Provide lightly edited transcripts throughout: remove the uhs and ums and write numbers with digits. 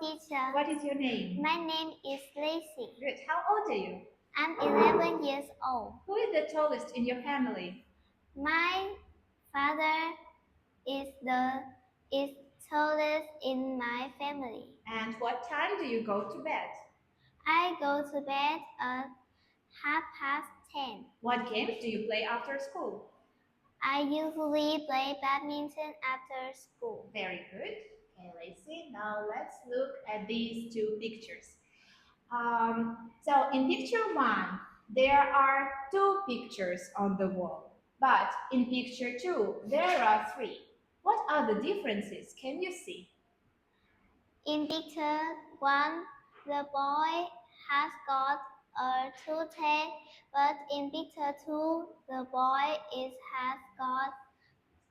teacher. What is your name? My name is Lacey. Good. How old are you? I'm 11 years old. Who is the tallest in your family? My father is tallest in my family. And what time do you go to bed? I go to bed at 10:30. What games do you play after school? I usually play badminton after school. Very good. Okay, Lacey. Now let's look at these two pictures. So in picture one, there are two pictures on the wall. But in picture two, there are three. What are the differences? Can you see? In picture 1, the boy has got a toothache, but in picture 2, the boy has got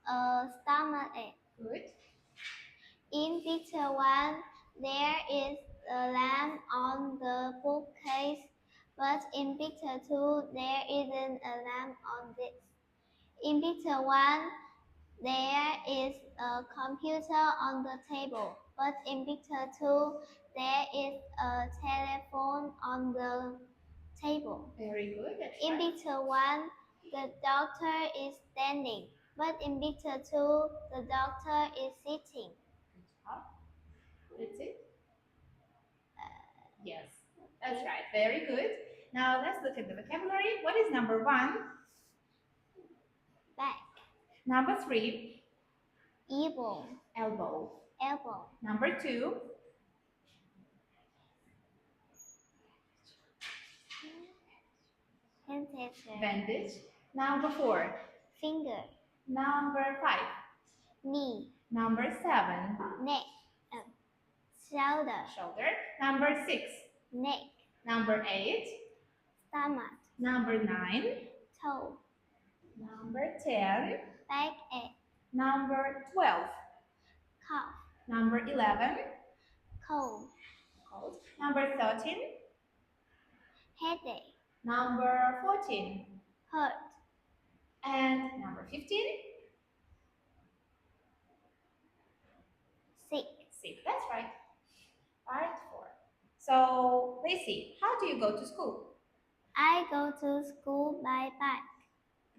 a stomachache. Good. In picture 1, there is a lamp on the bookcase, but in picture 2, there isn't a lamp on this. In picture 1, there is a computer on the table, but in picture 2, there is a telephone on the table. Very good. That's In right. picture 1, the doctor is standing, but in picture 2, the doctor is sitting. Good job. That's it? Yes, that's right. Very good. Now let's look at the vocabulary. What is number one? Back, Number three, elbow, elbow. elbow. Number two, Handkerchief, bandage. Number four, finger, number five, knee, number seven, neck, shoulder, shoulder. Number six, neck, number eight, stomach, number nine, toe, number 10, backache, number 12, cough, number 11, cold, cold, number 13, headache, number 14, hurt, and number 15, sick. sick. That's right. Part 4. So, Lacey, how do you go to school? I go to school by bike.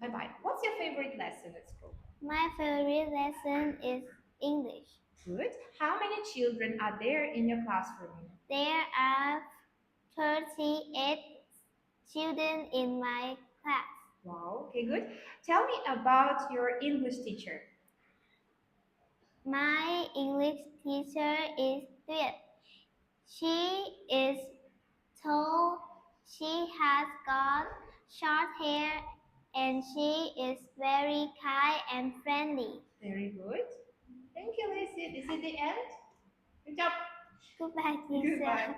Bye-bye. What's your favorite lesson at school? My favorite lesson is English. Good. How many children are there in your classroom? There are 38 children in my class. Wow, okay, good. Tell me about your English teacher. My English teacher is Tuyet. She is tall, she has got short hair, and she is very kind and friendly. Very good. Thank you, Lacey. This is the end. Good job. Goodbye, teacher. Goodbye.